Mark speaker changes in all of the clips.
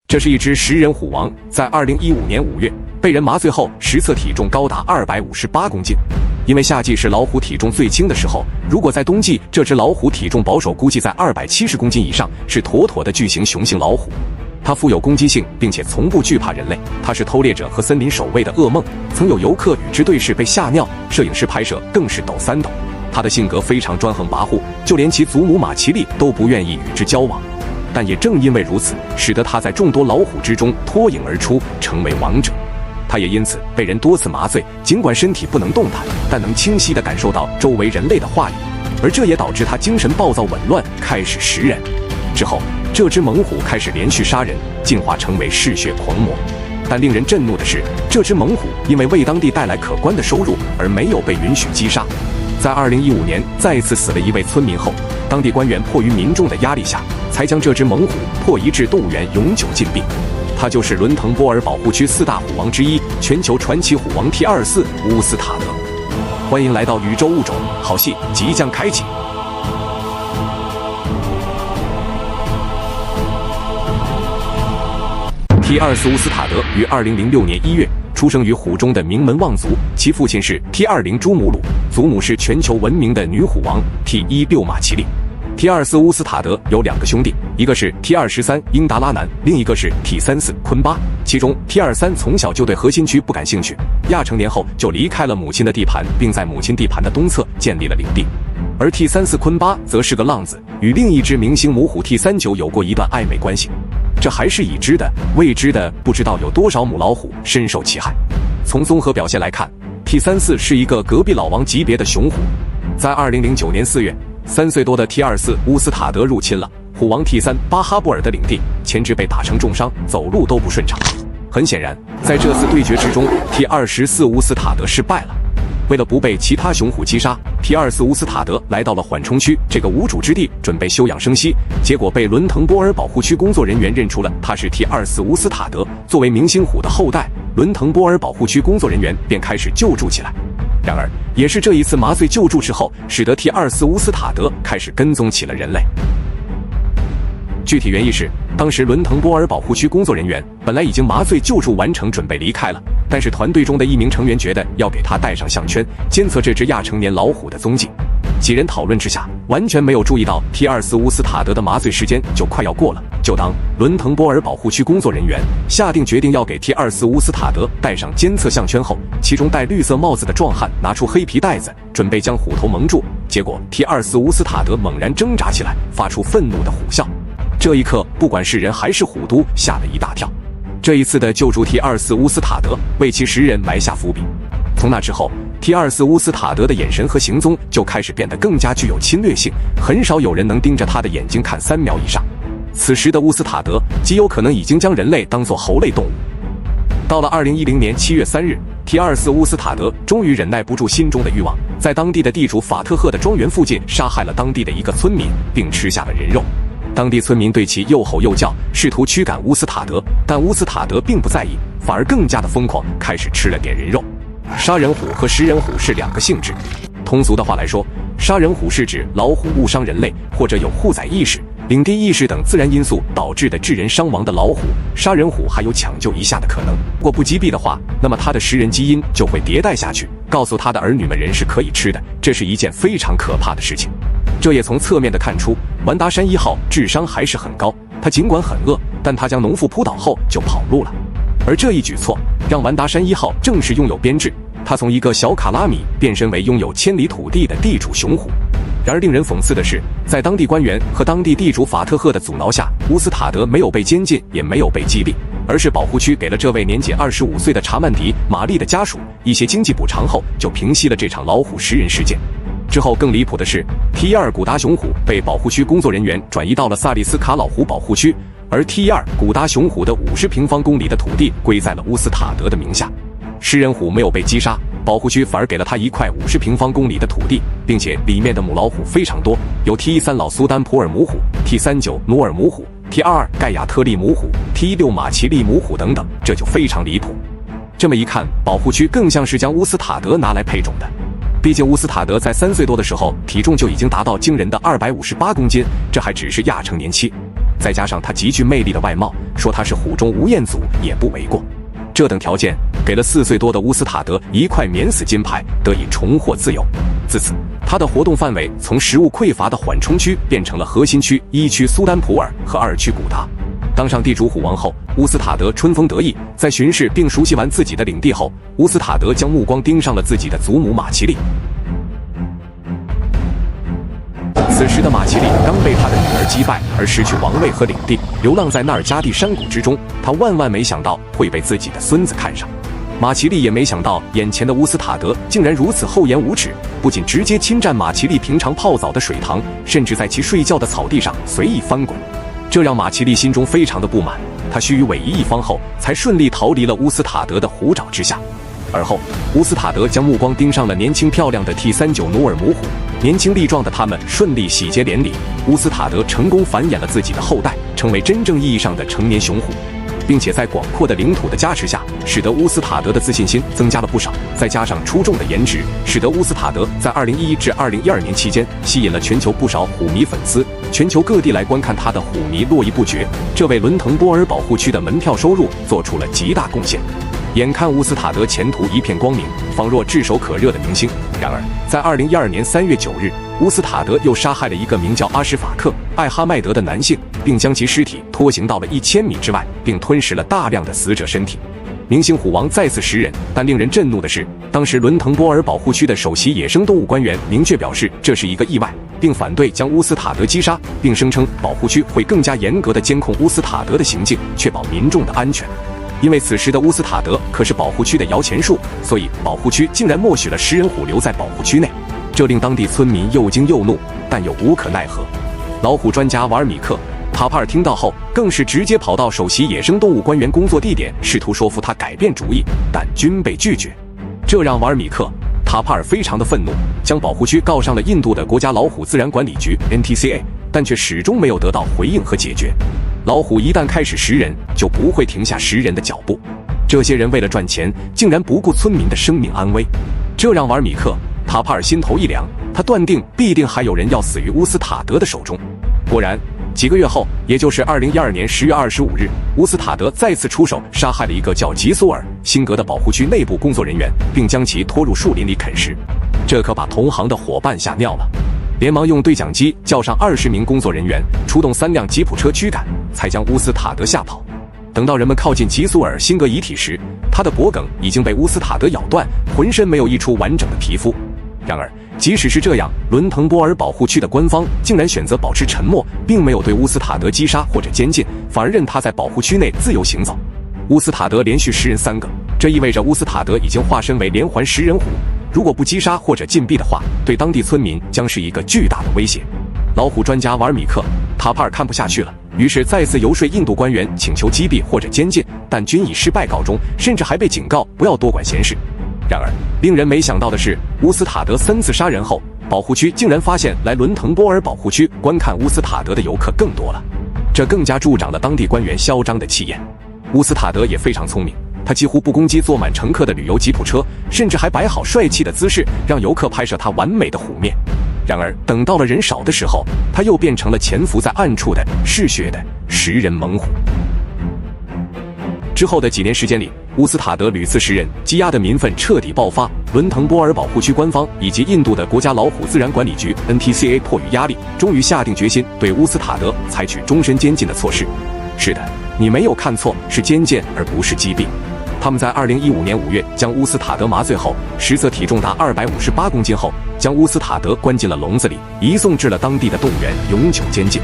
Speaker 1: 这是一只食人虎王，在2015年5月被人麻醉后，实测体重高达258公斤。因为夏季是老虎体重最轻的时候，如果在冬季，这只老虎体重保守估计在270公斤以上，是妥妥的巨型雄性老虎。它富有攻击性，并且从不惧怕人类。它是偷猎者和森林守卫的噩梦，曾有游客与之对视被吓尿，摄影师拍摄更是抖3抖。它的性格非常专横跋扈，就连其祖母马奇丽都不愿意与之交往。但也正因为如此，使得它在众多老虎之中脱颖而出，成为王者。它也因此被人多次麻醉，尽管身体不能动弹，但能清晰地感受到周围人类的话语，而这也导致它精神暴躁紊乱，开始食人。之后，这只猛虎开始连续杀人，进化成为嗜血狂魔。但令人震怒的是，这只猛虎因为为当地带来可观的收入，而没有被允许击杀。在2015年再次死了一位村民后，当地官员迫于民众的压力下，才将这只猛虎迫移至动物园永久禁闭。它就是伦滕波尔保护区4大虎王之一，全球传奇虎王 T24 乌斯塔德。欢迎来到宇宙物种，好戏即将开启。T24 乌斯塔德于2006年1月出生于虎中的名门望族，其父亲是 T20 朱姆鲁，祖母是全球闻名的女虎王 T16 马奇丽。T24 乌斯塔德有2个兄弟，一个是 T23 英达拉南，另一个是 T34昆巴。其中 T23 从小就对核心区不感兴趣，亚成年后就离开了母亲的地盘，并在母亲地盘的东侧建立了领地。而 T34昆巴则是个浪子，与另一只明星母虎 T39有过一段暧昧关系。这还是已知的，未知的不知道有多少母老虎深受其害。从综合表现来看， T34是一个隔壁老王级别的雄虎。在2009年4月，3岁多的 T24 乌斯塔德入侵了虎王 T3 巴哈布尔的领地，前肢被打成重伤，走路都不顺畅。很显然，在这次对决之中 ，T24 乌斯塔德失败了。为了不被其他雄虎击杀， T24 乌斯塔德来到了缓冲区这个无主之地，准备休养生息。结果被伦滕波尔保护区工作人员认出了他是 T24 乌斯塔德。作为明星虎的后代，伦滕波尔保护区工作人员便开始救助起来。然而，也是这一次麻醉救助之后，使得 T24 乌斯塔德开始跟踪起了人类。具体原因是，当时伦滕波尔保护区工作人员本来已经麻醉救助完成，准备离开了，但是团队中的一名成员觉得要给他戴上项圈，监测这只亚成年老虎的踪迹。几人讨论之下，完全没有注意到 T24 乌斯塔德的麻醉时间就快要过了。就当伦滕波尔保护区工作人员下定决定要给 T24 乌斯塔德戴上监测项圈后，其中戴绿色帽子的壮汉拿出黑皮带子，准备将虎头蒙住。结果 T24 乌斯塔德猛然挣扎起来，发出愤怒的虎啸。这一刻，不管是人还是虎都吓了一大跳。这一次的救助 T24 乌斯塔德为其食人埋下伏笔。从那之后， T24 乌斯塔德的眼神和行踪就开始变得更加具有侵略性，很少有人能盯着他的眼睛看3秒以上。此时的乌斯塔德极有可能已经将人类当作猴类动物。到了2010年7月3日， T24 乌斯塔德终于忍耐不住心中的欲望，在当地的地主法特赫的庄园附近杀害了当地的一个村民，并吃下了人肉。当地村民对其又吼又叫，试图驱赶乌斯塔德，但乌斯塔德并不在意，反而更加的疯狂，开始吃了点人肉。杀人虎和食人虎是2个性质。通俗的话来说，杀人虎是指老虎误伤人类或者有护崽意识、领地意识等自然因素导致的致人伤亡的老虎。杀人虎还有抢救一下的可能，如果不击毙的话，那么它的食人基因就会迭代下去，告诉他的儿女们人是可以吃的，这是一件非常可怕的事情。这也从侧面的看出，完达山1号智商还是很高，他尽管很饿，但他将农妇扑倒后就跑路了。而这一举措让完达山1号正式拥有编制，他从一个小卡拉米变身为拥有1000里土地的地主雄虎。然而令人讽刺的是，在当地官员和当地地主法特赫的阻挠下，乌斯塔德没有被监禁，也没有被击毙，而是保护区给了这位年仅25岁的查曼迪·玛丽的家属一些经济补偿后，就平息了这场老虎食人事件。之后更离谱的是 ，T12 古达雄虎被保护区工作人员转移到了萨利斯卡老虎保护区，而 T12 古达雄虎的50平方公里的土地归在了乌斯塔德的名下。食人虎没有被击杀，保护区反而给了他一块50平方公里的土地，并且里面的母老虎非常多，有 T13 老苏丹普尔母虎、T39努尔母虎、T22盖亚特利母虎、T16马奇利母虎等等，这就非常离谱。这么一看，保护区更像是将乌斯塔德拿来配种的。毕竟乌斯塔德在3岁多的时候，体重就已经达到惊人的258公斤，这还只是亚成年期。再加上他极具魅力的外貌，说他是虎中吴彦祖也不为过。这等条件给了4岁多的乌斯塔德一块免死金牌，得以重获自由。自此，他的活动范围从食物匮乏的缓冲区变成了核心区1区苏丹普尔和2区古达。当上地主虎王后，乌斯塔德春风得意，在巡视并熟悉完自己的领地后，乌斯塔德将目光盯上了自己的祖母马其利。此时的马其利刚被他的女儿击败而失去王位和领地，流浪在纳尔加蒂山谷之中。他万万没想到会被自己的孙子看上。马其利也没想到眼前的乌斯塔德竟然如此厚颜无耻，不仅直接侵占马其利平常泡澡的水塘，甚至在其睡觉的草地上随意翻滚。这让马其利心中非常的不满，他须臾委夷一方后，才顺利逃离了乌斯塔德的虎爪之下。而后，乌斯塔德将目光盯上了年轻漂亮的 T39努尔母虎，年轻力壮的他们顺利喜结连理，乌斯塔德成功繁衍了自己的后代，成为真正意义上的成年雄虎，并且在广阔的领土的加持下，使得乌斯塔德的自信心增加了不少。再加上出众的颜值，使得乌斯塔德在2011至2012年期间吸引了全球不少虎迷粉丝，全球各地来观看他的虎迷络绎不绝，这为伦滕波尔保护区的门票收入做出了极大贡献。眼看乌斯塔德前途一片光明，仿若炙手可热的明星。然而，在2012年3月9日，乌斯塔德又杀害了一个名叫阿什法克·艾哈迈德的男性，并将其尸体拖行到了1000米之外，并吞食了大量的死者身体。明星虎王再次食人，但令人震怒的是，当时伦滕波尔保护区的首席野生动物官员明确表示这是一个意外，并反对将乌斯塔德击杀，并声称保护区会更加严格地监控乌斯塔德的行径，确保民众的安全。因为此时的乌斯塔德可是保护区的摇钱树，所以保护区竟然默许了食人虎留在保护区内，这令当地村民又惊又怒，但又无可奈何。老虎专家瓦尔米克·塔帕尔听到后，更是直接跑到首席野生动物官员工作地点，试图说服他改变主意，但均被拒绝。这让瓦尔米克·塔帕尔非常的愤怒，将保护区告上了印度的国家老虎自然管理局 NTCA， 但却始终没有得到回应和解决。老虎一旦开始食人，就不会停下食人的脚步。这些人为了赚钱，竟然不顾村民的生命安危，这让瓦尔米克·塔帕尔心头一凉，他断定必定还有人要死于乌斯塔德的手中。果然，几个月后，也就是2012年10月25日，乌斯塔德再次出手，杀害了一个叫吉苏尔·辛格的保护区内部工作人员，并将其拖入树林里啃食。这可把同行的伙伴吓尿了，连忙用对讲机叫上20名工作人员，出动3辆吉普车驱赶，才将乌斯塔德吓跑。等到人们靠近吉苏尔·辛格遗体时，他的脖颈已经被乌斯塔德咬断，浑身没有一处完整的皮肤。然而，即使是这样，伦滕波尔保护区的官方竟然选择保持沉默，并没有对乌斯塔德击杀或者监禁，反而任他在保护区内自由行走。乌斯塔德连续食人3个，这意味着乌斯塔德已经化身为连环食人虎。如果不击杀或者禁闭的话，对当地村民将是一个巨大的威胁。老虎专家瓦尔米克·塔帕尔看不下去了，于是再次游说印度官员请求击毙或者监禁，但均以失败告终，甚至还被警告不要多管闲事。然而，令人没想到的是，乌斯塔德3次杀人后，保护区竟然发现来伦滕波尔保护区观看乌斯塔德的游客更多了，这更加助长了当地官员嚣张的气焰。乌斯塔德也非常聪明，他几乎不攻击坐满乘客的旅游吉普车，甚至还摆好帅气的姿势，让游客拍摄他完美的虎面。然而，等到了人少的时候，他又变成了潜伏在暗处的嗜血的食人猛虎。之后的几年时间里，乌斯塔德屡次食人，积压的民愤彻底爆发。伦滕波尔保护区官方以及印度的国家老虎自然管理局 NTCA 迫于压力，终于下定决心对乌斯塔德采取终身监禁的措施。是的，你没有看错，是监禁而不是击毙。他们在2015年5月将乌斯塔德麻醉后，实测体重达258公斤后，将乌斯塔德关进了笼子里，移送至了当地的动物园永久监禁。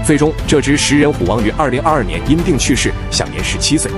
Speaker 1: 最终，这只食人虎王于2022年因病去世，享年17岁。